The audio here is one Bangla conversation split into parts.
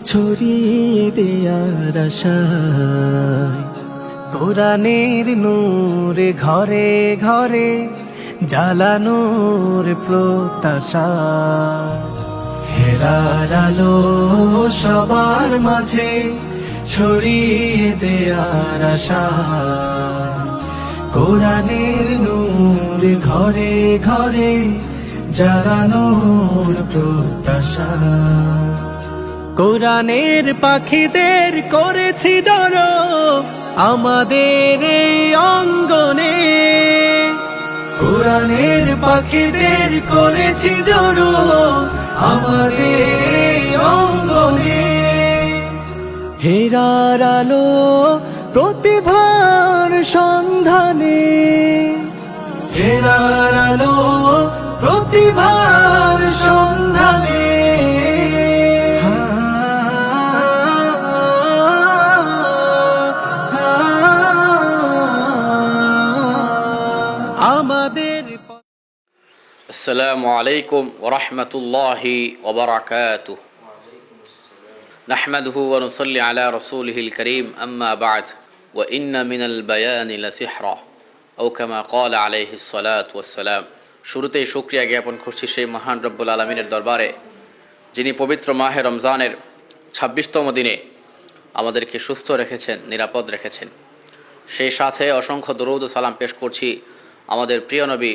ছড়িয়ে দেয়ার আশায়, কোরআনের নূরে ঘরে ঘরে জ্বালানোর প্রত্যাশা, হেরার আলো সবার মাঝে ছড়িয়ে দেয়ার আশা, কোরআনের নূর ঘরে ঘরে জ্বালানোর প্রত্যাশা। কোরআনের পাখিদের করেছি জড়ো আমাদের এই অঙ্গনে, কোরআনের পাখিদের করেছি জড়ো আমাদের এই অঙ্গনে, হেরার আলো প্রতিভার সন্ধানে, হেরার আলো প্রতিভার সন্ধানে, আমাদের। আসসালামু আলাইকুম ওয়া রাহমাতুল্লাহি ওয়া বারাকাতুহু। নাহমাদুহু ওয়া নুসাল্লি আলা রাসূলিহিল কারীম, আম্মা বা'দ, ওয়া ইন্না মিনাল বায়ানি লাসিহরা আও কামা ক্বালা আলাইহিস সালাতু ওয়াস সালাম। শুরুতেই শুকরিয়া জ্ঞাপন করছি সেই মহান রব্বুল আলামিনের দরবারে, যিনি পবিত্র মাহে রমজানের 26তম দিনে আমাদেরকে সুস্থ রেখেছেন, নিরাপদ রেখেছেন। সেই সাথে অসংখ্য দরুদ ও সালাম পেশ করছি আমাদের প্রিয় নবী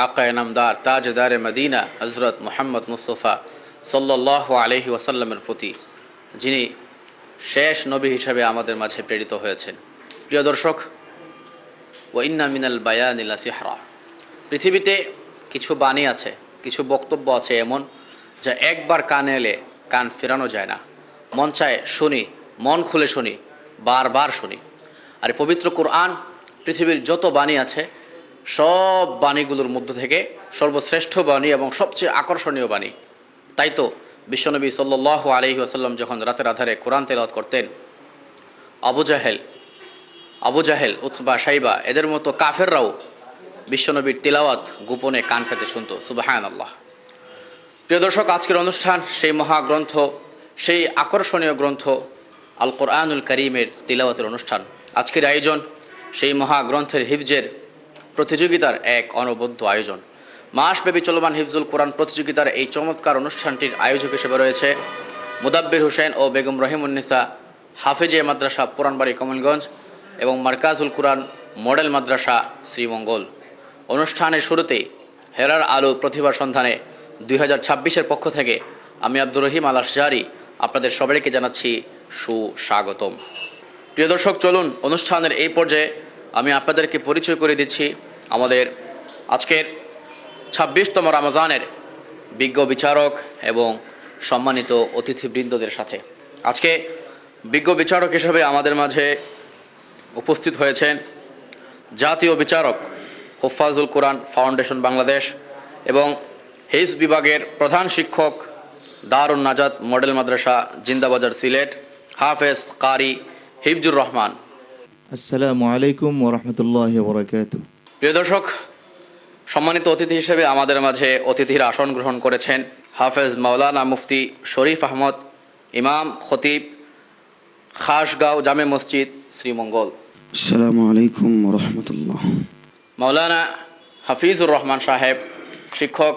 আকা নামদার তাজদারে মদিনা হযরত মুহাম্মদ মুস্তাফা সাল্লাল্লাহু আলাইহি ওয়াসাল্লামের প্রতি, যিনি শেষ নবী হিসাবে আমাদের মাঝে প্রেরিত হয়েছেন। প্রিয় দর্শক, ওয়া ইন্না মিনাল বায়ানি লাসিহরা, পৃথিবীতে কিছু বাণী আছে, কিছু বক্তব্য আছে এমন যা একবার কানে এলে কান ফেরানো যায় না। মন চায় শুনি, মন খুলে শুনি, বারবার শুনি। আর পবিত্র কোরআন পৃথিবীর যত বাণী আছে সব বাণীগুলোর মধ্য থেকে সর্বশ্রেষ্ঠ বাণী এবং সবচেয়ে আকর্ষণীয় বাণী। তাই তো বিশ্বনবী সাল্লাল্লাহু আলাইহি ওয়াসাল্লাম যখন রাতের আধারে কোরআন তেলাওয়াত করতেন, আবু জাহেল, উতবা, শাইবা এদের মতো কাফেররাও বিশ্বনবীর তিলাওয়াত গোপনে কান পেতে শুনত। সুবহানাল্লাহ। প্রিয় দর্শক, আজকের অনুষ্ঠান সেই মহাগ্রন্থ, সেই আকর্ষণীয় গ্রন্থ আল কোরআনুল কারীমের তিলাওয়াতের অনুষ্ঠান। আজকের আয়োজন সেই মহাগ্রন্থের হিফজের প্রতিযোগিতার এক অনবদ্য আয়োজন। মাসব্যাপী চলমান হিফজুল কোরআন প্রতিযোগিতার এই চমৎকার অনুষ্ঠানটির আয়োজক হিসেবে রয়েছে মুদাব্বির হোসেন ও বেগম রহিমুন্নিসা হাফেজিয়া মাদ্রাসা পুরানবাড়ি কমলগঞ্জ এবং মারকাজুল কোরআন মডেল মাদ্রাসা শ্রীমঙ্গল। অনুষ্ঠানের শুরুতেই হেরার আলো প্রতিভার সন্ধানে 2026-এর পক্ষ থেকে আমি আব্দুর রহিম আল আশজারি আপনাদের সবাইকে জানাচ্ছি সুস্বাগতম। প্রিয় দর্শক, চলুন অনুষ্ঠানের এই পর্যায়ে আমি আপনাদেরকে পরিচয় করে দিচ্ছি আমাদের আজকের 26তম রমজানের বিজ্ঞ বিচারক এবং সম্মানিত অতিথিবৃন্দদের সাথে। আজকে বিজ্ঞ বিচারক হিসেবে আমাদের মাঝে উপস্থিত হয়েছেন জাতীয় বিচারক হুফাজুল কোরআন ফাউন্ডেশন বাংলাদেশ এবং হিফজ বিভাগের প্রধান শিক্ষক দারুন নাজাত মডেল মাদ্রাসা জিন্দাবাজার সিলেট হাফেজ কারি হিফজুর রহমান। আসসালামু আলাইকুম ওয়া রাহমাতুল্লাহি ওয়া বারাকাতুহু। প্রিয় দর্শক, সম্মানিত অতিথি হিসেবে আমাদের মাঝে অতিথির আসন গ্রহণ করেছেন হাফেজ মাওলানা মুফতি শরীফ আহমদ, ইমাম খতিব, খাসগাঁও জামে মসজিদ শ্রীমঙ্গল। আসসালামু আলাইকুম ওয়া রাহমাতুল্লাহ। মাওলানা হাফিজুর রহমান সাহেব, শিক্ষক,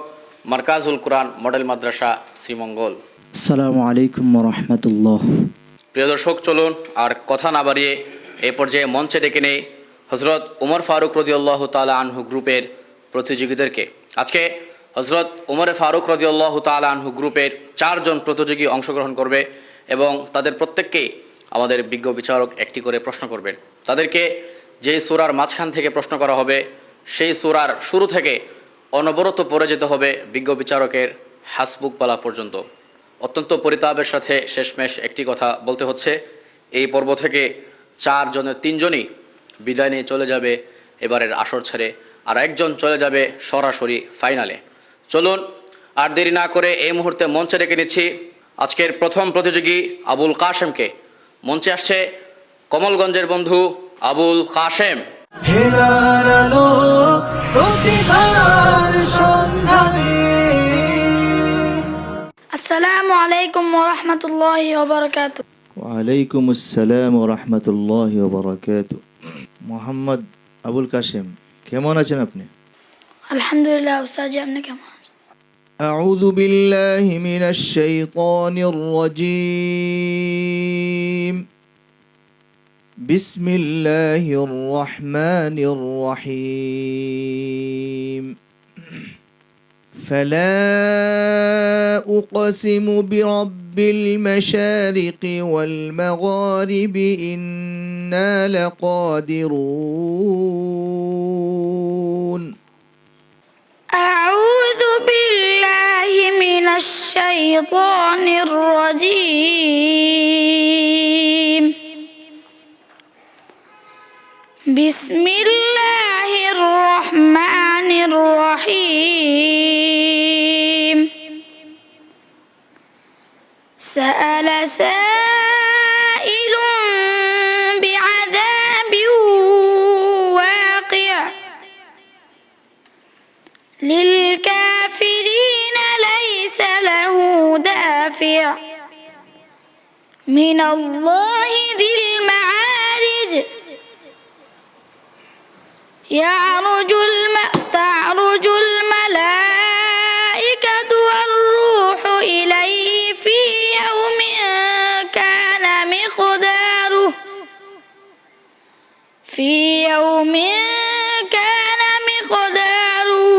মারকাজুল কোরআন মডেল মাদ্রাসা শ্রীমঙ্গল। আসসালামু আলাইকুম ওয়া রাহমাতুল্লাহ। প্রিয় দর্শক, চলুন আর কথা না বাড়িয়ে এই পর্যায়ে মঞ্চে ডেকে নেই হজরত উমর ফারুক রাদিয়াল্লাহু তাআলা আনহু গ্রুপের প্রতিযোগীদেরকে। আজকে হজরত উমর ফারুক রাদিয়াল্লাহু তাআলা আনহু গ্রুপের 4 জন প্রতিযোগী অংশগ্রহণ করবে এবং তাদের প্রত্যেককেই আমাদের বিজ্ঞ বিচারক একটি করে প্রশ্ন করবেন। তাদেরকে যেই সূরার মাঝখান থেকে প্রশ্ন করা হবে সেই সূরার শুরু থেকে অনবরত পড়ে যেতে হবে বিজ্ঞ বিচারকের হাসবুক বলা পর্যন্ত। অত্যন্ত পরিতাপের সাথে শেষমেশ একটি কথা বলতে হচ্ছে, এই পর্ব থেকে 4 জনের 3 জনই বিদায় নিয়ে চলে যাবে এবারের আসর ছেড়ে, আর একজন চলে যাবে সরাসরি ফাইনালে। চলুন আর দেরি না করে এই মুহূর্তে মঞ্চে ডেকে নিচ্ছি আজকের প্রথম প্রতিযোগী আবুল কাশেমকে। মঞ্চে আসছে কমলগঞ্জের বন্ধু আবুল কাশেম। হেরার আলো প্রতিভার সন্ধানে। আসসালামু আলাইকুম ওয়া রাহমাতুল্লাহি ওয়া বারাকাতুহু। ওয়ালাইকুম আসসালাম ওয়া রাহমাতুল্লাহি ওয়া বারাকাতুহু। মোহাম্মদ আবুল কাশেম, কেমন আছেন আপনি? আলহামদুলিল্লাহ, উস্তাদ জি, আপনি কেমন আছেন? أعوذ بالله من الشيطان الرجيم. بسم الله الرحمن الرحيم. فلا أقسم برب المشارق والمغارب إنا لقادرون. أعوذ بالله من الشيطان الرجيم. بسم الله الرحمن الرحيم. سأل سائل بعذاب واقع للكافرين ليس له دافع من الله ذي المعارج. تعرج الملائكة والروح إليه في يوم كان مقداره في يوم كان مقداره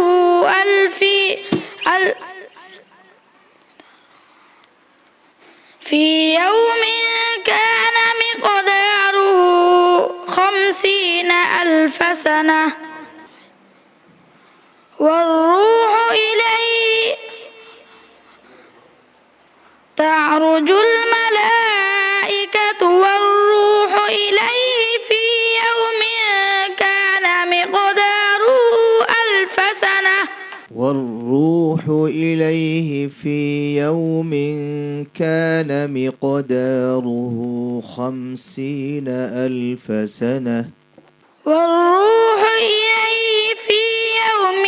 50,000 سنة. والروح إليه تعرج الملائكة والروح إليه في يوم كان مقداره 1000 سنة. والروح إليه في يوم كان مقداره 50,000 سنة. والروح إليه في يوم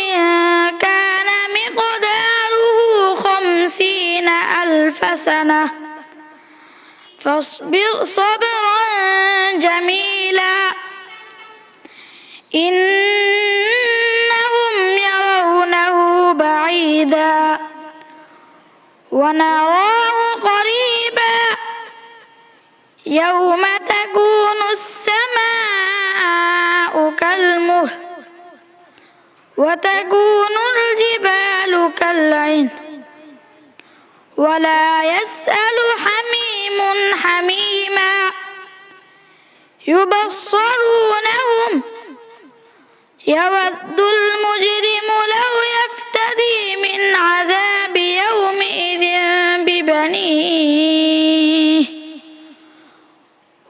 كان مقداره 50,000 سنة. فاصبر صبرا جميلا إنهم يرونه بعيدا ونراه قريبا يوم تكون السماء كالمهل وتكون الجبال كالعهن ولا يسأل حميم حميما يبصرونهم يود المجرم لو يفتدي من عذاب يومئذ ببنيه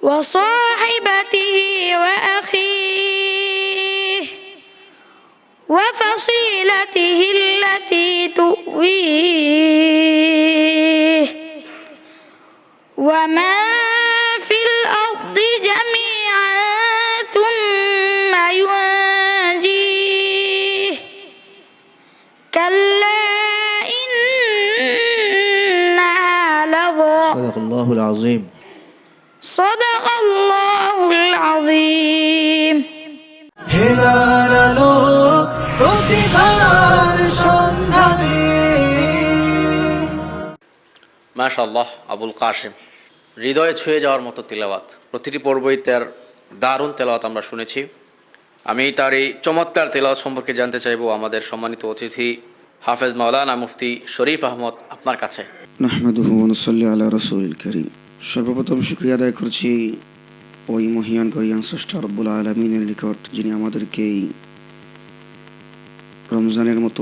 وصاحبته وأخيه وفصيلته التي تؤويه ومن في الأرض جميعا ثم ينجيه كلا إنها لظى. صدق الله العظيم. صدق الله العظيم. হেলার আলো প্রতিভার সন্ধানে। মাশাআল্লাহ, আবুল কাশেম, হৃদয়ে ছুঁয়ে যাওয়ার মতো তিলাওয়াত। প্রতিটি পর্বই তার দারুণ তেলাওয়াত আমরা শুনেছি। আমি তার এই চমৎকার তেলাওয়াত সম্পর্কে জানতে চাইব আমাদের সম্মানিত অতিথি হাফেজ মাওলানা মুফতি শরীফ আহমদ আপনার কাছে। নাহমাদুহু ওয়া নুসাল্লি আলা রাসূলিল কারীম। সর্বপ্রথম শুকরিয়া আদায় করছি ওই মহিয়ান করিয়ান স্রষ্টা রব্বুল আলামিনের নিকট, যিনি আমাদেরকে এই রমজানের মতো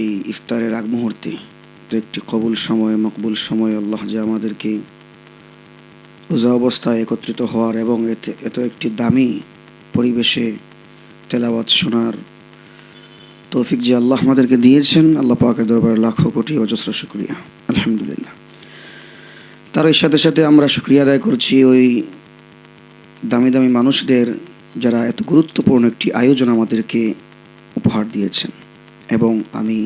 এই ইফতারের আগ মুহূর্তে একটি কবুল সময়, মকবুল সময় আল্লাহ যে আমাদেরকে রোজা অবস্থায় একত্রিত হওয়ার এবং এত একটি দামি পরিবেশে তেলাওয়াত শোনার তৌফিক যে আল্লাহ আমাদেরকে দিয়েছেন, আল্লাহ পাকের দরবারে লাখো কোটি অজস্র শুকরিয়া, আলহামদুলিল্লাহ। তার সাথে সাথে আমরা শুকরিয়া আদায় করছি ওই দামি দামি মানুষদের যারা এত গুরুত্বপূর্ণ একটি আয়োজন আমাদেরকে উপহার দিয়েছেন। এবং আমি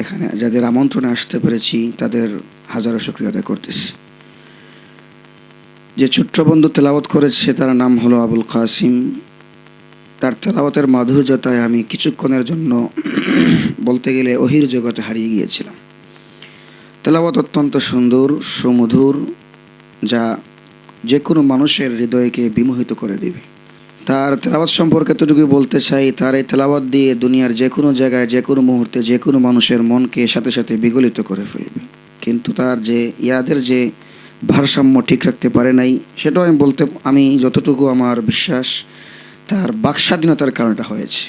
এখানে যাদের আমন্ত্রণে আসতে পেরেছি তাদের হাজারো শুকরিয়া আদায় করতেছি। যে ছোট্ট বন্ধু তেলাওয়াত করেছে তার নাম হলো আবুল কাসিম। তার তেলাওয়াতের মাধুর্যতায় আমি কিছুক্ষণের জন্য বলতে গেলে ওহির জগতে হারিয়ে গিয়েছিলাম। তেলাওয়াত অত্যন্ত সুন্দর, সুমধুর, যা যে কোনো মানুষের হৃদয়কে বিমোহিত করে দেবে। তার তেলাওয়াত সম্পর্কে এতটুকু বলতে চাই, তার এই তেলাওয়াত দিয়ে দুনিয়ার যে কোনো জায়গায়, যে কোনো মুহূর্তে, যে কোনো মানুষের মনকে সাথে সাথে বিগলিত করে ফেলবে। কিন্তু তার যে ইয়াদের যে ভারসাম্য ঠিক রাখতে পারে নাই, সেটাও আমি যতটুকু আমার বিশ্বাস তার বাকস্বাধীনতার কারণটা হয়েছে,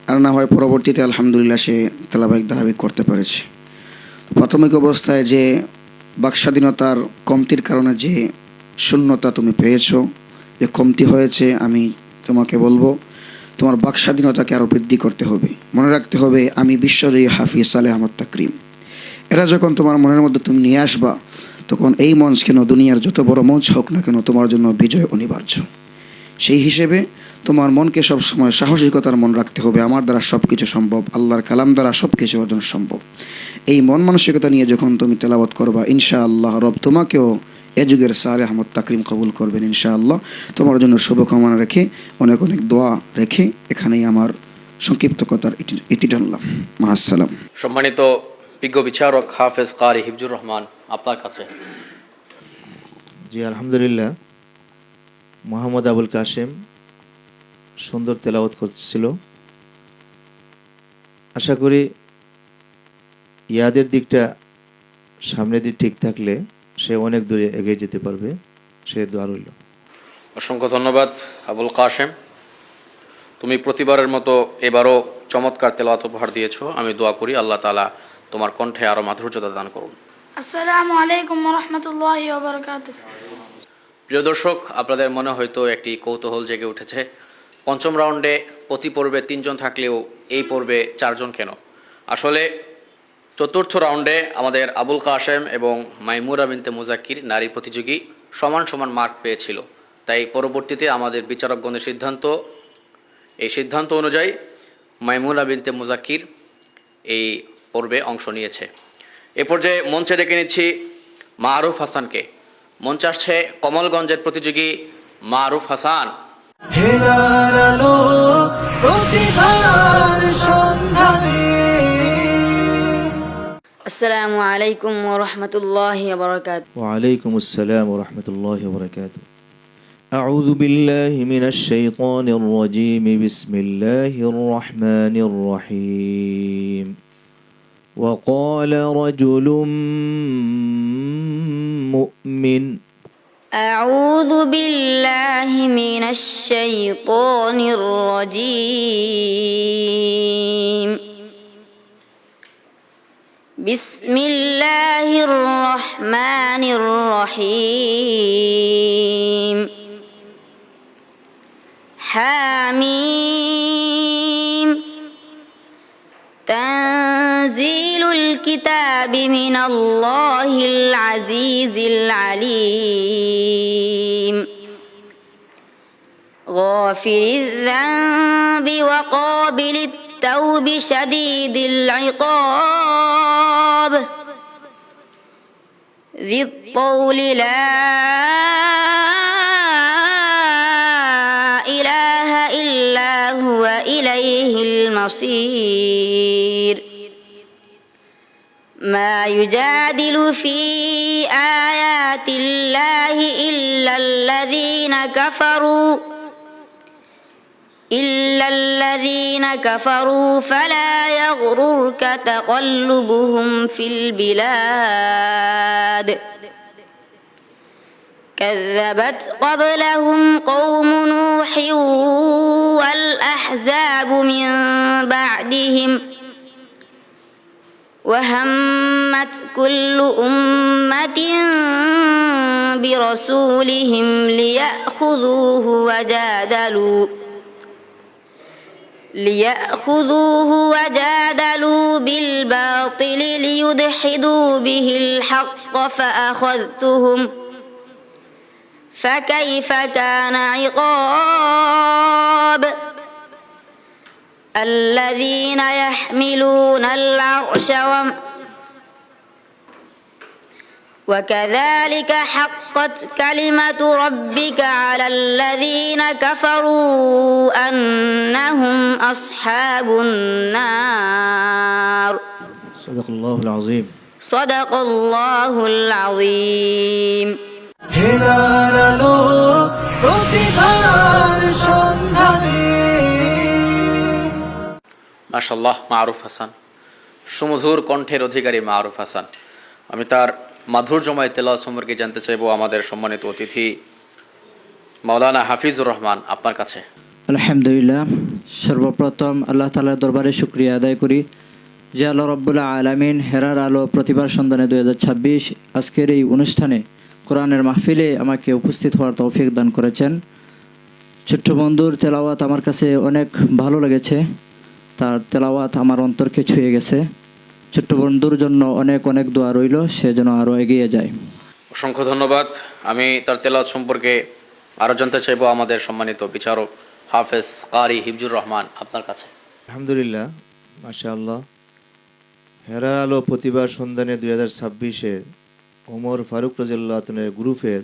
আর না হয় পরবর্তীতে আলহামদুলিল্লাহ সে তেলাওয়াত ধারাবাহিক করতে পেরেছে। প্রাথমিক অবস্থায় যে বাকস্বাধীনতার কমতির কারণে যে শূন্যতা তুমি পেয়েছো, যে কমতি হয়েছে, আমি তোমাকে বলবো তোমার বাকস্বাধীনতাকে আরও বৃদ্ধি করতে হবে। মনে রাখতে হবে আমি বিশ্বজয়ী হাফিজ সালেহ আহমদ তাকরিম। এরা যখন তোমার মনের মধ্যে তুমি নিয়ে আসবা, তখন এই মঞ্চ কেন, দুনিয়ার যত বড় মঞ্চ হোক না কেন, তোমার জন্য বিজয় অনিবার্য। সেই হিসেবে তোমার মনকে সবসময় সাহসিকতার মন রাখতে হবে। আমার দ্বারা সব কিছু সম্ভব, আল্লাহর কালাম দ্বারা সব কিছু অর্জন সম্ভব। এই মন মানসিকতা নিয়ে যখন তুমি তেলাওয়াত করবা, ইনশাআল্লাহ রব তোমাকেও এ যুগের সালেহ আহমদ তাকরিম কবুল করবেন ইনশাআল্লাহ। তোমার জন্য শুভকামনা রেখে, অনেক অনেক দোয়া রেখে এখানেই আমার সংক্ষিপ্ত কথার ইতি টানলাম। মাআসসালাম। সম্মানিত বিজ্ঞ বিচারক হাফেজ কারি হিফজুর রহমান, আপনার কাছে। জি আলহামদুলিল্লাহ, মোহাম্মদ আবুল কাশেম সুন্দর তেলাওয়াত করছিল। আশা করি ইয়াদের দিকটা সামনের দিক ঠিক থাকলে সে অনেক দূরে এগিয়ে যেতে পারবে, সে দোয়া রইল। অসংখ্য ধন্যবাদ আবুল কাশেম, তুমি প্রতিবারের মতো এবারও চমৎকার তেলাওয়াত উপহার দিয়েছো। আমি দোয়া করি আল্লাহ তাআলা তোমার কণ্ঠে আরও মাধুর্যতা দান করুন। আসসালামু আলাইকুম ওয়া রাহমাতুল্লাহি ওয়া বারাকাতুহু। প্রিয় দর্শক, আপনাদের মনে হয়তো একটি কৌতূহল জেগে উঠেছে, পঞ্চম রাউন্ডে প্রতি পর্বে 3 জন থাকলেও এই পর্বে 4 জন কেন? আসলে চতুর্থ রাউন্ডে আমাদের আবুল কাশেম এবং মাইমুরা বিনতে মুজাক্কির নারী প্রতিযোগী সমান সমান মার্ক পেয়েছিল। তাই পরবর্তীতে আমাদের বিচারকগণের সিদ্ধান্ত অনুযায়ী মাইমুরা বিনতে মুজাক্কির এই পর্বে অংশ নিয়েছে। এ পর্যায়ে মঞ্চে ডেকে নিচ্ছি মারুফ হাসানকে। মঞ্চে আসছে কমলগঞ্জের প্রতিযোগী মারুফ হাসান। হেলার আলো প্রতিভার সন্ধানে। আসসালামু আলাইকুম ওয়া রাহমাতুল্লাহি ওয়া বারাকাতুহু। ওয়ালাইকুম আসসালাম ওয়া রাহমাতুল্লাহি ওয়া বারাকাতুহু। أعوذ بالله من الشيطان الرجيم. بسم الله الرحمن الرحيم. وقال رجل مؤمن. أعوذ بالله من الشيطان الرجيم. بسم الله الرحمن الرحيم. حاميم. تنزيل الكتاب من الله العزيز العليم. غافر الذنب وقابل التوب شديد العقاب ذي الطول لا إله إلا هو إليه المصير. ما يجادل في آيات الله إلا الذين كفروا فلا يغررك تقلبهم في البلاد. كذبت قبلهم قوم نوح والأحزاب من بعدهم وهمت كل أمة برسولهم ليأخذوه وجادلوا بالباطل ليدحضوا به الحق فأخذتهم فكيف كان عقاب. الذين يحملون العرش وكذلك حقت كلمة ربك على الذين كفروا أنهم أصحاب النار صدق الله العظيم صدق الله العظيم হেরার আলো প্রতিভার সন্ধানে মাশাল্লাহ, মারুফ হাসান, সুমধুর কণ্ঠের অধিকারী মারুফ হাসান। আমি তার মাধুর্যময় তেলাওয়াত সম্পর্কে জানতে চাইব আমাদের সম্মানিত অতিথি মাওলানা হাফিজুর রহমান আপনার কাছে। আলহামদুলিল্লাহ, সর্বপ্রথম আল্লাহ তাআলার দরবারে শুকরিয়া আদায় করি যে আল্লাহ রাব্বুল আলামিন হেরার আলো প্রতিভার সন্ধানে 2026 আজকের এই অনুষ্ঠানে কোরআনের মাহফিলে আমাকে উপস্থিত হওয়ার তৌফিক দান করেছেন। ছোট্ট বন্ধুর তেলাওয়াত আমার কাছে অনেক ভালো লেগেছে, তার তেলাওয়াত আমার অন্তরকে ছুঁয়ে গেছে। ছোট্ট বন্ধুর জন্য অনেক অনেক দোয়া রইল, সে যেন আরও এগিয়ে যায়। অসংখ্য ধন্যবাদ। আমি তার তেলাওয়াত সম্পর্কে আরও জানতে চাইব আমাদের সম্মানিত বিচারক হাফেজ কারি হিফজুর রহমান আপনার কাছে। আলহামদুলিল্লাহ, মাশাআল্লাহ। হেরার আলো প্রতিভার সন্ধানে 2026-এর ওমর ফারুক রাদিয়াল্লাহু তাআলার গ্রুপের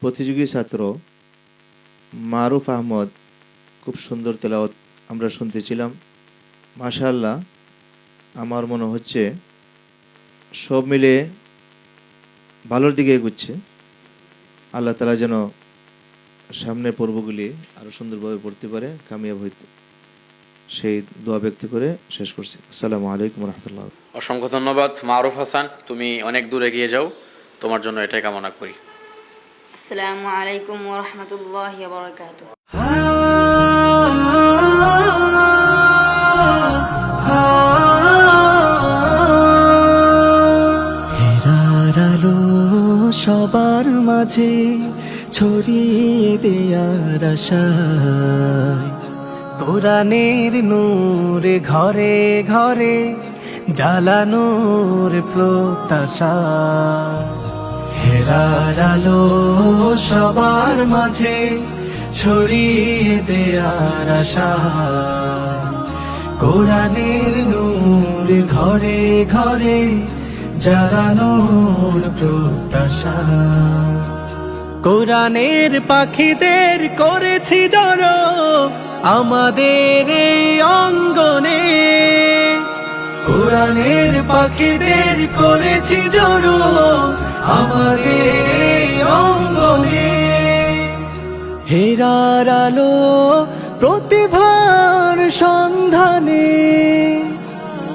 প্রতিযোগী ছাত্র মারুফ আহমদ খুব সুন্দর তেলাওয়াত আমরা শুনতেছিলাম। মাশাআল্লাহ, আমার মনে হচ্ছে সব মিলে ভালোর দিকে এগুচ্ছে। আল্লাহ তাআলা যেন সামনের পর্বগুলি আরও সুন্দরভাবে পড়তে পারে, কামিয়াব হইতে, সেই দোয়া ব্যক্ত করে শেষ করছি। আসসালামু আলাইকুম রহমতুল্লাহ। অসংখ্য ধন্যবাদ মারুফ হাসান, তুমি অনেক দূর এগিয়ে যাও, তোমার জন্য এটাই কামনা করি। السلام عليكم ورحمة الله وبركاته হেরার আলো সবার মাঝে ছড়িয়ে দেয়ার আশায়, কোরআনের নূর ঘরে ঘরে জ্বালানোর প্রত্যাশা। হেরার আলো সবার মাঝে ছড়িয়ে দেয়ার আশা, কোরআনের নূর ঘরে ঘরে জ্বালানোর প্রত্যাশা। কোরআনের পাখিদের করেছি জড়ো আমাদের এই অঙ্গনে, কোরআনের পাখিদের করেছি জড়ো আমাদের এই অঙ্গনে। হেরার আলো প্রতিভার সন্ধানে,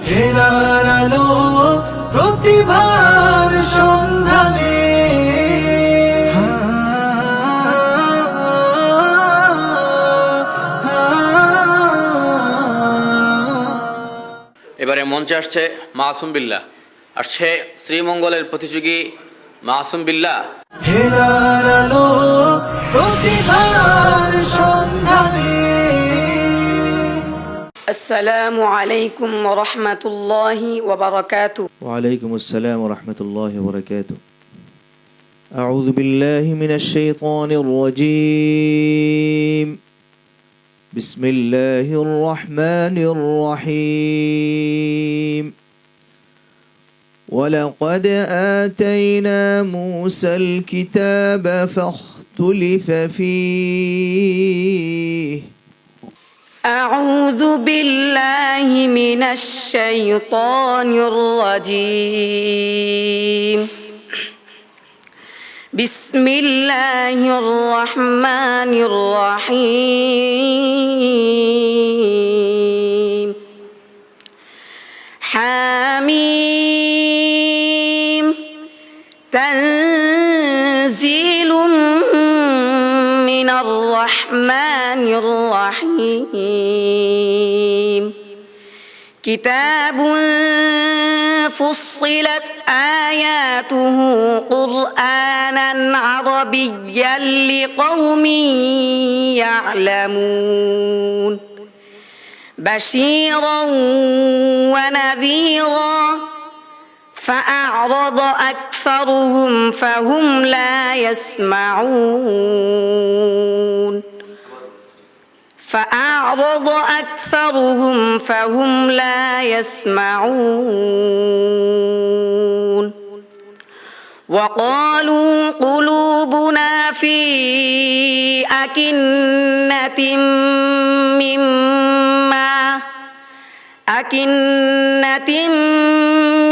হেরার আলো প্রতিভার সন্ধানে। এবারে মঞ্চে আসছে মাসুম বিল্লাহ, আসছে শ্রীমঙ্গলের প্রতিযোগী মাসুম বিল্লাহ। হেরার আলো প্রতিভার সন্ধানে। السلام عليكم ورحمة الله وبركاته. وعليكم السلام ورحمة الله وبركاته. أعوذ بالله من الشيطان الرجيم. بسم الله الرحمن الرحيم. ولقد آتينا موسى الكتاب فاختلف فيه. أعوذ بالله من الشيطان الرجيم. بسم الله الرحمن الرحيم. حميم تنزيل من الرحمن الرحيم. كتاب فصلت آياته قرآنا عربيا لقوم يعلمون. بشيرا ونذيرا فأعرض أكثرهم فهم لا يسمعون. فأعرض أعرض أكثرهم فهم لا يسمعون وقالوا قلوبنا في أكنة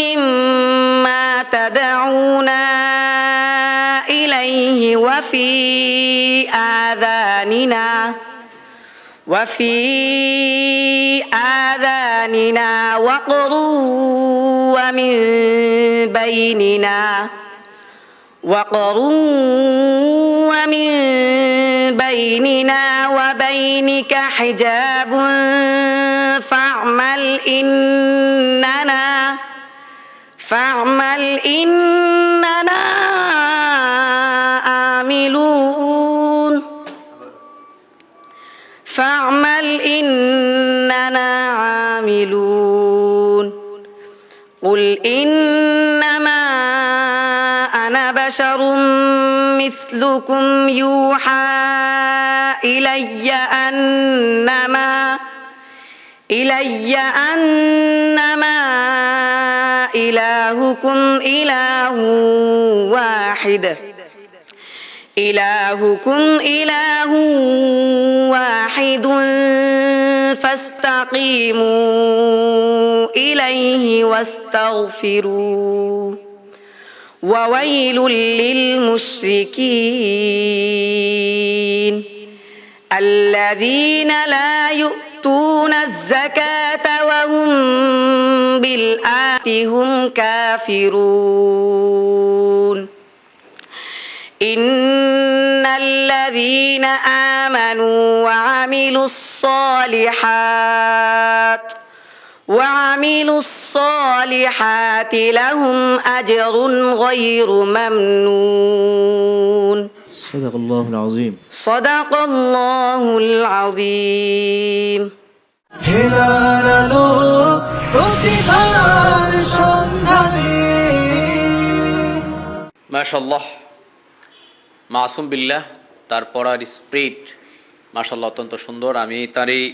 مما تدعونا إليه وفي آذاننا وقر ومن بيننا وبينك حجاب فاعمل إننا عاملون قل إنما أنا بشر مثلكم يوحى إلي أنما إلهكم إله واحد فاستقيموا إليه واستغفروه وويل للمشركين الذين لا يؤتون الزكاة وهم بالآخرة هم كافرون إن الذين آمنوا وعملوا الصالحات لهم أجر غير ممنون صدق الله العظيم صدق الله العظيم হেলার আলো প্রতিভার সন্ধানে মাশাআল্লাহ মাসুম বিল্লাহ তার পড়ার স্পিরিট মাশাআল্লাহ অত্যন্ত সুন্দর। আমি তার এই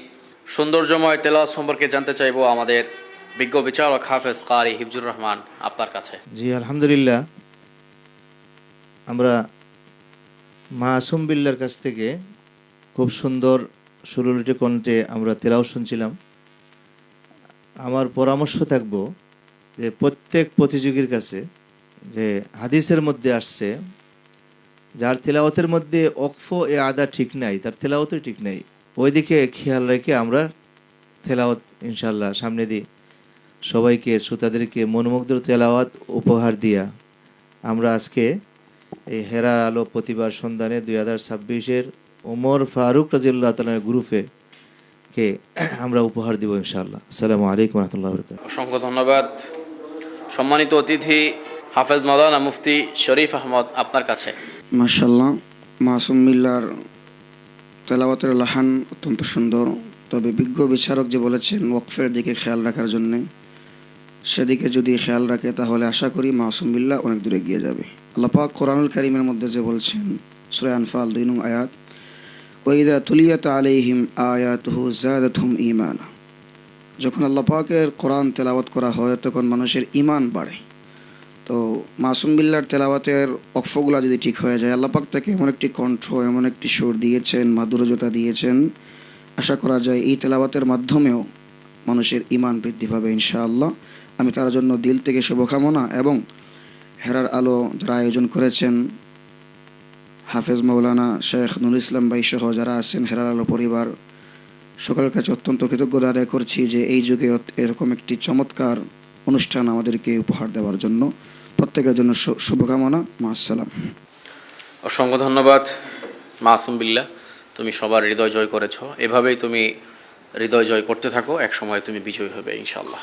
সৌন্দর্যময় তেলাওয়াত সম্পর্কে জানতে চাইবো আমাদের বিজ্ঞ বিচারক হাফেজ কারি হিফজুর রহমান আপনার কাছে। জি আলহামদুলিল্লাহ, আমরা মাসুম বিল্লাহর কাছ থেকে খুব সুন্দর সুরলিত কণ্ঠে আমরা তেলাওয়াত শুনছিলাম। আমার পরামর্শ থাকবো যে প্রত্যেক প্রতিযোগীর কাছে যে হাদিসের মধ্যে আসছে যার তেলাওয়াতের মধ্যে ওকফ এ আদা ঠিক নাই, তার তেলাওয়াতই ঠিক নাই, ওইদিকে খেয়াল রেখে আমরা তেলাওয়াত ইনশাল্লাহ সামনে দিই। সবাইকে শ্রোতাদেরকে মনোমুগ্ধ তেলাওয়াত উপহার দিয়া আমরা আজকে এই হেরার আলো প্রতিবার সন্ধানে 2026-এর ওমর ফারুক রাদিয়াল্লাহু তাআলার গ্রুপে কে আমরা উপহার দিব ইনশাআল্লাহ। আসসালামু আলাইকুম ওয়া রাহমাতুল্লাহি ওয়া বারাকাতুহু। অসংখ্য ধন্যবাদ। সম্মানিত অতিথি হাফেজ মাওলানা মুফতি শরীফ আহমদ আপনার কাছে। মাশাআল্লাহ, মাসুম বিল্লাহর তেলাওয়াতের লাহান অত্যন্ত সুন্দর। তবে বিজ্ঞ বিচারক যে বলেছেন ওয়াকফের দিকে খেয়াল রাখার জন্যে, সেদিকে যদি খেয়াল রাখে তাহলে আশা করি মাসুম বিল্লাহ অনেক দূরে এগিয়ে যাবে। আল্লাহ পাক কোরআনুল কারীমের মধ্যে যে বলছেন সূরা আনফাল 2 নং আয়াত, ওয়াইদা তুলিয়াত আলাইহিম আয়াতুহু যাদাতহুম ঈমানা, যখন আল্লাহ পাকের কোরআন তেলাওয়াত করা হয় তখন মানুষের ঈমান বাড়ে। তো মাসুম বিল্লাহর তেলাওয়াতের ওকফগুলো যদি ঠিক হয়ে যায়, আল্লাহ পাক তাকে এমন একটি কণ্ঠ, এমন একটি সুর দিয়েছেন, মাধুর্যতা দিয়েছেন, আশা করা যায় এই তেলাওয়াতের মাধ্যমেও মানুষের ঈমান বৃদ্ধি পাবে ইনশাআল্লাহ। আমি তার জন্য দিল থেকে শুভকামনা এবং হেরার আলো যারা আয়োজন করেছেন, হাফেজ মাওলানা শেখ নুরুল ইসলাম ভাই সহ যারা আছেন হেরার আলো পরিবার, সকলের কাছে অত্যন্ত কৃতজ্ঞতা আদায় করছি যে এই যুগে এরকম একটি চমৎকার অনুষ্ঠান আমাদেরকে উপহার দেওয়ার জন্য। প্রত্যেকের জন্য শুভকামনা। মাআসসালাম। অসংখ্য ধন্যবাদ মাসুম বিল্লাহ, তুমি সবার হৃদয় জয় করেছো, এভাবেই তুমি হৃদয় জয় করতে থাকো, এক সময় তুমি বিজয়ী হবে ইনশাআল্লাহ।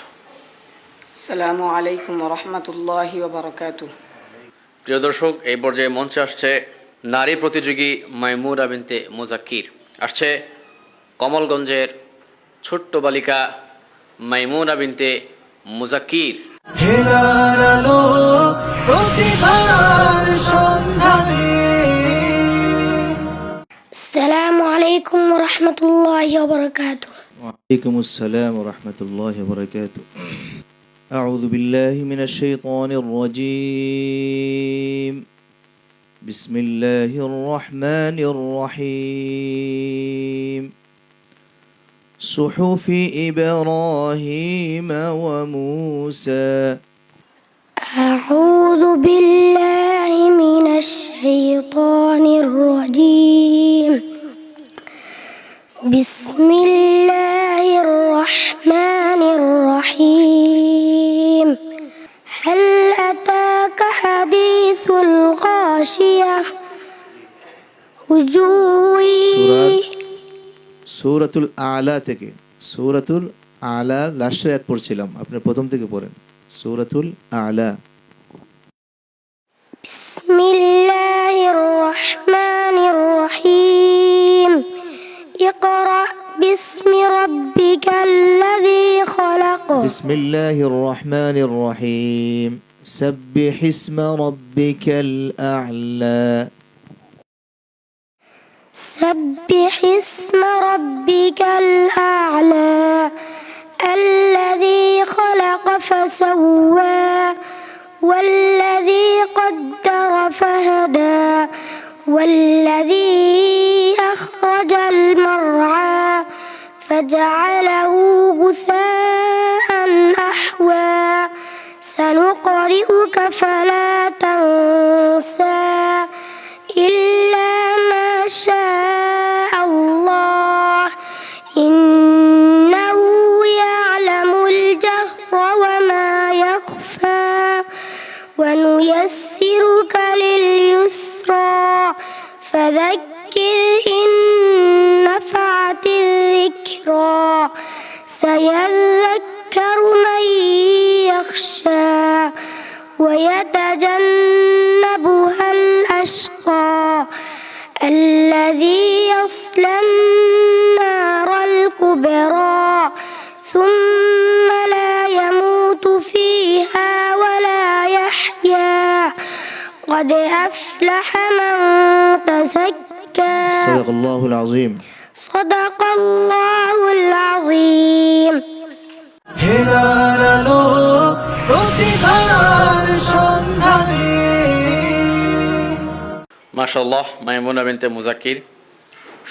আসসালামু আলাইকুম ওয়া রাহমাতুল্লাহি ওয়া বারাকাতুহু। প্রিয় দর্শক, এই পর্যায়ে মঞ্চে আসছে নারী প্রতিযোগী মাইমুনা বিনতে মুজাক্কির, আসছে কমলগঞ্জের ছোট্ট বালিকা মাইমুনা বিনতে মুজাক্কির। হেলার আলো প্রতিভার সন্ধানে আসসালামু আলাইকুম عليكم ورحمة الله وبركاته. وعليكم السلام ورحمة الله وبركاته. أعوذ بالله من الشيطان الرجيم. بسم الله الرحمن الرحيم. صحف إبراهيم وموسى. أعوذ بالله من الشيطان الرجيم. بسم الله الرحمن الرحيم. هل أتاك حديث الغاشية وجوه সূরাতুল আলা থেকে সূরাতুল আলা লাস্টের আয়াত পড়ছিলাম, আপনি প্রথম থেকে পড়েন। সূরাতুল আলা। بسم الله الرحمن الرحيم. اقرأ باسم ربك الذي خلق. বিসমিল্লাহির রহমানির রহিম। সাব্বিহ ইসমা রাব্বিকাল আ'লা। سبح اسم ربك الأعلى الذي خلق فسوى والذي قدر فهدى والذي أخرج المرعى فجعله غثاء أحوى سنقرئك فلا تنسى إلا ما شاء الله إنه يعلم الجهر وما يخفى ونيسرك لليسرى فذكر إن نفعت الذكرى سيذكر من يخشى ويتجنبها الأشقى الذي يصلى النار الكبرى ثم لا يموت فيها ولا يحيا قد أفلح من تزكى. সাদাকাল্লাহুল আযীম। صدق الله العظيم. হেলার আলো প্রতিভার সন্ধানে। মাশাআল্লাহ, মাইমুনা বিনতে মুজাক্কির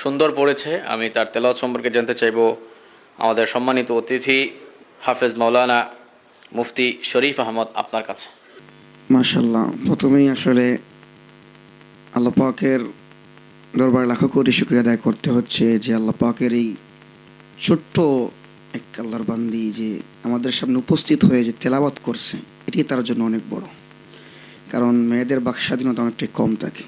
সুন্দর পড়েছে। আমি তার তেলাওয়াত সম্পর্কে জানতে চাইব আমাদের সম্মানিত অতিথি হাফেজ মাওলানা মুফতি শরীফ আহমদ আপনার কাছে। মাশাল্লাহ, প্রথমেই আসলে আল্লাহ পাকের দরবারে লাখো কোটি শুকরিয়া আদায় করতে হচ্ছে যে আল্লাহ পাকের এই ছোট্ট এক আল্লাহর বান্দি যে আমাদের সামনে উপস্থিত হয়ে যে তেলাওয়াত করছে, এটি তার জন্য অনেক বড়। কারণ মেয়েদের বাক স্বাধীনতা অনেকটাই কম থাকে।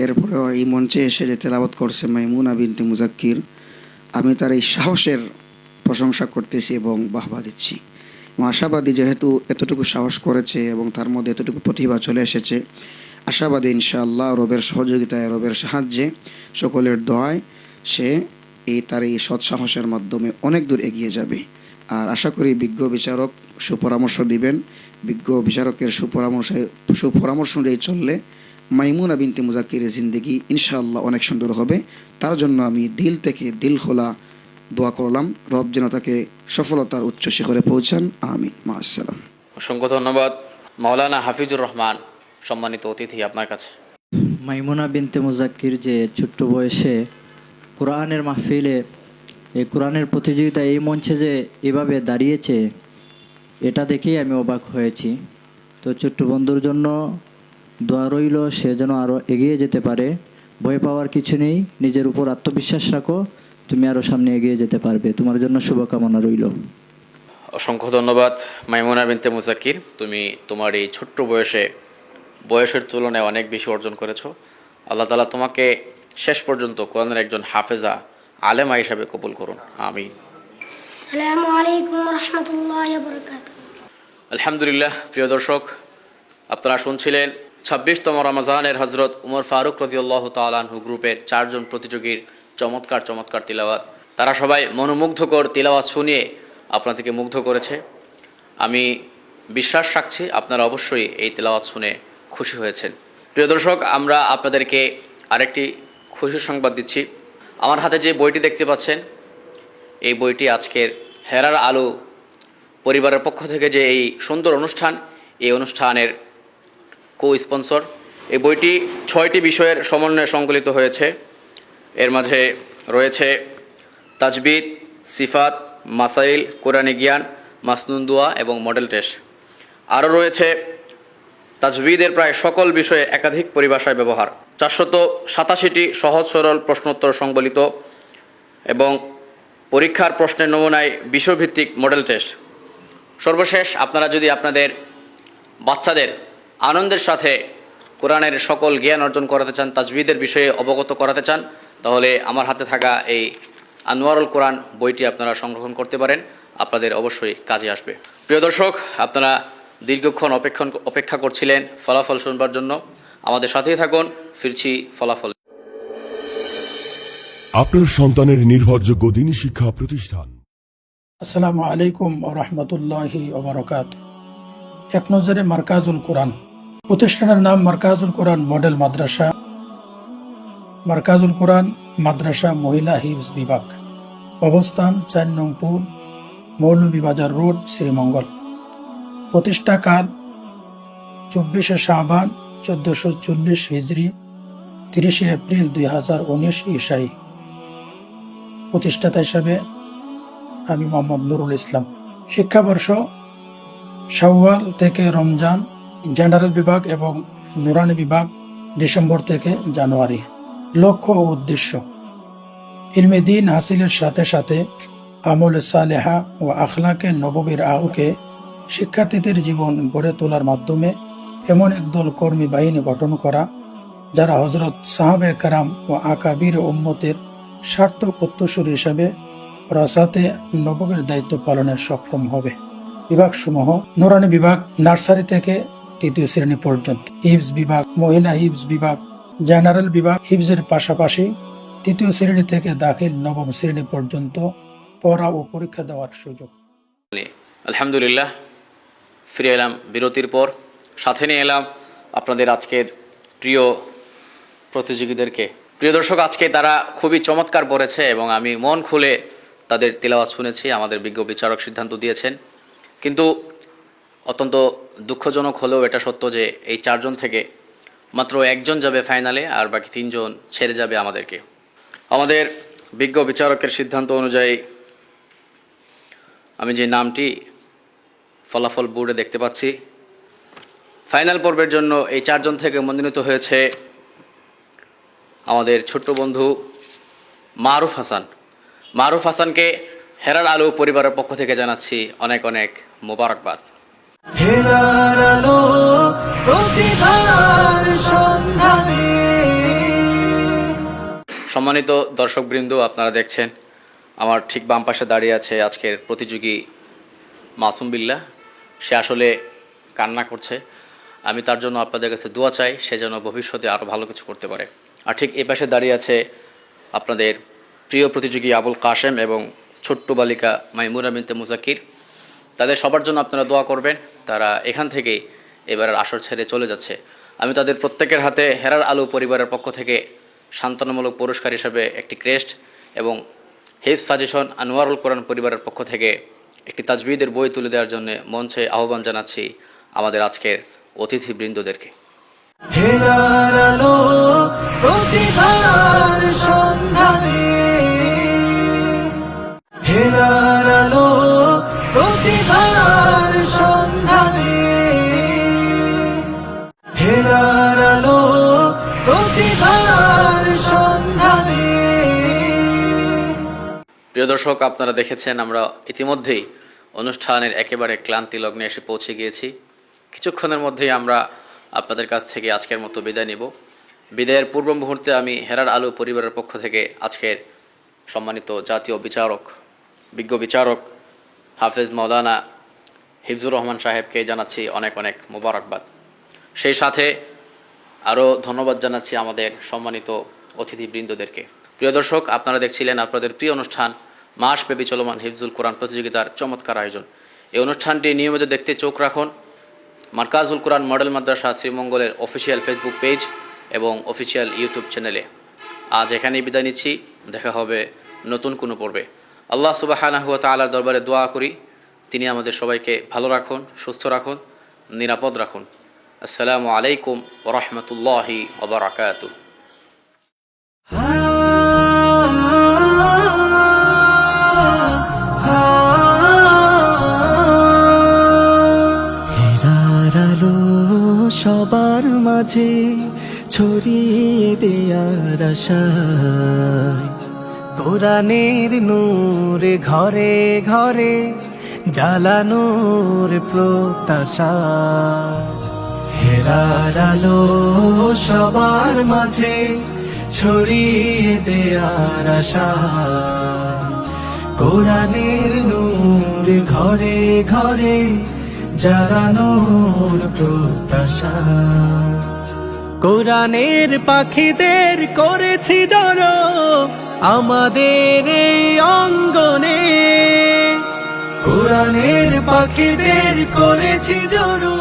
এরপরেও এই মঞ্চে এসে যে তেলাওয়াত করছে মাইমুনা বিনতে মুজাক্কির, আমি তার এই সাহসের প্রশংসা করতেছি এবং বাহবা দিচ্ছি। আশাবাদী যেহেতু এতটুকু সাহস করেছে এবং তার মধ্যে এতটুকু প্রতিভা চলে এসেছে, আশাবাদী ইনশাআল্লাহ রবের সহযোগিতায়, রবের সাহায্যে, সকলের দোয়ায় সে তার এই সৎ সাহসের মাধ্যমে অনেক দূর এগিয়ে যাবে। আর আশা করি বিজ্ঞ বিচারক সুপরামর্শ দিবেন। বিজ্ঞ বিচারকের সুপরামর্শ অনুযায়ী চললে মাইমুনা বিনতে মুজাক্কিরের জিন্দেগি ইনশাআল্লাহ অনেক সুন্দর হবে। তার জন্য আমি দিল থেকে দিল খোলা দোয়া করলাম, রব যেন তাকে সফলতার উচ্চ শিখরে পৌঁছান। আমিন। মা আসসালাম। অসংখ্য ধন্যবাদ। মাওলানা হাফিজুর রহমান সম্মানিত অতিথি আপনার কাছে। মাইমুনা বিনতে মুজাক্কির যে ছোট্ট বয়সে কোরআনের মাহফিলে, এই কোরআনের প্রতিযোগিতায় এই মঞ্চে যে এভাবে দাঁড়িয়েছে, এটা দেখেই আমি অবাক হয়েছি। তো ছোট্ট বন্ধুর জন্য দোয়া রইল, সে যেন আরও এগিয়ে যেতে পারে। ভয় পাওয়ার কিছু নেই, নিজের উপর আত্মবিশ্বাস রাখো, তুমি আরও সামনে এগিয়ে যেতে পারবে। তোমার জন্য শুভকামনা রইল। অসংখ্য ধন্যবাদ মাইমুনা বিনতে মুজাক্কির, তুমি তোমার এই ছোট্ট বয়সের তুলনায় অনেক বেশি অর্জন করেছো। আল্লাহ তাআলা তোমাকে শেষ পর্যন্ত কোরআনের একজন হাফেজা আলেমা হিসাবে কবুল করুন। আমিন। আসসালামু আলাইকুম রহমতুল্লাহ বরকাত। আলহামদুলিল্লাহ। প্রিয় দর্শক, আপনারা শুনছিলেন 26তম রমজানের হজরত উমর ফারুক রাদিয়াল্লাহু তাআলা আনহু গ্রুপের 4 জন প্রতিযোগীর চমৎকার তিলাওয়াত। তারা সবাই মনোমুগ্ধকর তিলাওয়াত শুনিয়ে আপনাদেরকে মুগ্ধ করেছে। আমি বিশ্বাস রাখছি আপনারা অবশ্যই এই তিলাওয়াত শুনে খুশি হয়েছেন। প্রিয় দর্শক, আমরা আপনাদেরকে আরেকটি খুশির সংবাদ দিচ্ছি। আমার হাতে যে বইটি দেখতে পাচ্ছেন, এই বইটি আজকের হেরার আলো পরিবারের পক্ষ থেকে যে এই সুন্দর অনুষ্ঠান, এই অনুষ্ঠানের স্পন্সর। এই বইটি 6টি বিষয়ের সমন্বয়ে সংকলিত হয়েছে। এর মাঝে রয়েছে তাজবিদ, সিফাত, মাসাইল, কোরআনী জ্ঞান, মাসনুন দোয়া এবং মডেল টেস্ট। আরও রয়েছে তাজবিদের প্রায় সকল বিষয়ে একাধিক পরিভাষায় ব্যবহার, 487টি সহজ সরল প্রশ্নোত্তর সংবলিত এবং পরীক্ষার প্রশ্নের নমুনায় বিষয়ভিত্তিক মডেল টেস্ট। সর্বশেষ, আপনারা যদি আপনাদের বাচ্চাদের আনন্দের সাথে কোরআনের সকল জ্ঞান অর্জন করাতে চান, তাজবিদের বিষয়ে অবগত করাতে চান, তাহলে আমার হাতে থাকা এই আনোয়ারুল কোরআন বইটি আপনারা সংগ্রহণ করতে পারেন। আপনাদের অবশ্যই কাজে আসবে। প্রিয় দর্শক, আপনারা দীর্ঘক্ষণ অপেক্ষা করছিলেন ফলাফল শুনবার জন্য। আমাদের সাথেই থাকুন, ফিরছি ফলাফল। আপনার সন্তানের নির্ভরযোগ্য দিনী শিক্ষা প্রতিষ্ঠান। আসসালামু আলাইকুম ওয়া রাহমাতুল্লাহি ওয়া বারাকাতুহু। এক নজরে মারকাজুল কোরআন প্রতিষ্ঠানের নাম মারকাজুল কোরআন মডেল মাদ্রাসা, মারকাজুল কোরআন মাদ্রাসা মহিলা হিফজ বিভাগ, অবস্থান 4 নং পুল, মৌলভীবাজার রোড, শ্রীমঙ্গল। প্রতিষ্ঠাকাল 24শে শাবান 1440 হিজরি, 30শে এপ্রিল 2019 ঈশাই। প্রতিষ্ঠাতা হিসাবে আমি মোহাম্মদ নুরুল ইসলাম। শিক্ষাবর্ষ শাওয়াল থেকে রমজান, জেনারেল বিভাগ এবং নুরানি বিভাগ ডিসেম্বর থেকে জানুয়ারি। লক্ষ্য ও উদ্দেশ্য: ইলমে দ্বীন হাসিলের সাথে সাথে আমলে সালেহা ও আখলাকে নববীর আলোকে শিক্ষার্থীদের জীবন গড়ে তোলার মাধ্যমে এমন একদল কর্মী বাহিনী গঠন করা যারা হযরত সাহাবে কেরাম ও আকাবির উম্মতের সার্থক উত্তরসূরি হিসাবে রাসাতে নববীর দায়িত্ব পালনে সক্ষম হবে। বিভাগসমূহ: নুরানি বিভাগ নার্সারি থেকে 3য় শ্রেণী পর্যন্ত, হিফজ বিভাগ, মহিলা হিফজ বিভাগ, জেনারেল বিভাগ হিফজের পাশাপাশি 3য় শ্রেণী থেকে দাখিল 9ম শ্রেণী পর্যন্ত পড়া ও পরীক্ষা দেওয়ার সুযোগ। আলহামদুলিল্লাহ, ফিরে এলাম বিরতির পর। সাথে নিয়ে এলাম আপনাদের আজকের প্রিয় প্রতিযোগীদেরকে। প্রিয় দর্শক, আজকে তারা খুবই চমৎকার পড়েছে এবং আমি মন খুলে তাদের তিলাওয়াত শুনেছি। আমাদের বিজ্ঞ বিচারক সিদ্ধান্ত দিয়েছেন, কিন্তু অত্যন্ত দুঃখজনক হলেও এটা সত্য যে এই 4 জন থেকে মাত্র 1 জন যাবে ফাইনালে, আর বাকি 3 জন ছেড়ে যাবে আমাদেরকে। আমাদের বিজ্ঞ বিচারকের সিদ্ধান্ত অনুযায়ী আমি যে নামটি ফলাফল বোর্ডে দেখতে পাচ্ছি, ফাইনাল পর্বের জন্য এই 4 জন থেকে মনোনীত হয়েছে আমাদের ছোট্ট বন্ধু মারুফ হাসান। মারুফ হাসানকে হেরার আলো পরিবারের পক্ষ থেকে জানাচ্ছি অনেক অনেক মোবারকবাদ। হেরার আলো প্রতিভার সন্ধানে। সম্মানিত দর্শকবৃন্দ, আপনারা দেখছেন আমার ঠিক বাম পাশে দাঁড়িয়ে আছে আজকের প্রতিযোগী মাসুম বিল্লাহ। সে আসলে কান্না করছে। আমি তার জন্য আপনাদের কাছে দোয়া চাই, সে যেন ভবিষ্যতে আরও ভালো কিছু করতে পারে। আর ঠিক এই পাশে দাঁড়িয়ে আছে আপনাদের প্রিয় প্রতিযোগী আবুল কাশেম এবং ছোট্ট বালিকা মাইমুনা বিনতে মুজাক্কির। তাদের সবার জন্য আপনারা দোয়া করবেন। তারা এখান থেকেই এবারের আসর ছেড়ে চলে যাচ্ছে। আমি তাদের প্রত্যেকের হাতে হেরার আলো পরিবারের পক্ষ থেকে সান্ত্বনামূলক পুরস্কার হিসাবে একটি ক্রেস্ট এবং হিফজ সাজেশন আনোয়ারুল কোরআন পরিবারের পক্ষ থেকে একটি তাজবিদের বই তুলে দেওয়ার জন্য মঞ্চে আহ্বান জানাচ্ছি আমাদের আজকের অতিথিবৃন্দদেরকে। হেরার আলো প্রতিভার সন্ধানে। হেরার আলো প্রতিভার সন্ধানে। হেরার আলো প্রতিভার সন্ধানে। প্রিয় দর্শক, আপনারা দেখেছেন আমরা ইতিমধ্যেই অনুষ্ঠানের একেবারে ক্লান্তি লগ্নে এসে পৌঁছে গিয়েছি। কিছুক্ষণের মধ্যেই আমরা আপনাদের কাছ থেকে আজকের মতো বিদায় নেব। বিদায়ের পূর্ব মুহূর্তে আমি হেরার আলো পরিবারের পক্ষ থেকে আজকের সম্মানিত জাতীয় বিচারক, বিজ্ঞ বিচারক হাফেজ মাওলানা হিফজুর রহমান সাহেবকে জানাচ্ছি অনেক অনেক মোবারকবাদ। সেই সাথে আরও ধন্যবাদ জানাচ্ছি আমাদের সম্মানিত অতিথিবৃন্দদেরকে। প্রিয় দর্শক, আপনারা দেখছিলেন আপনাদের প্রিয় অনুষ্ঠান মাসব্যাপী চলমান হিফজুল কোরআন প্রতিযোগিতার চমৎকার আয়োজন। এই অনুষ্ঠানটি নিয়মিত দেখতে চোখ রাখুন মারকাজুল কোরআন মডেল মাদ্রাসা শ্রীমঙ্গলের অফিসিয়াল ফেসবুক পেজ এবং অফিসিয়াল ইউটিউব চ্যানেলে। আজ এখানেই বিদায় নিচ্ছি। দেখা হবে নতুন কোনো পর্বে। আল্লাহ সুবহানাহু ওয়া তাআলার দরবারে দোয়া করি তিনি আমাদের সবাইকে ভালো রাখুন, সুস্থ রাখুন, নিরাপদ রাখুন। আসসালামু আলাইকুম ওয়া রাহমাতুল্লাহি ওয়া বারাকাতুহু। হেরার আলো সবার মাঝে ছড়িয়ে দেয়ার আশায়, কোরআনের নূর ঘরে ঘরে জ্বালানোর প্রত্যাশা। হেরার আলো সবার মাঝে ছড়িয়ে দেয়ার আশায়, কোরআনের নূর ঘরে ঘরে জ্বালানোর প্রত্যাশা। কোরআনের পাখিদের করেছি জড়ো আমাদের এই অঙ্গনে, কোরআনের পাখিদের করেছি জড়ো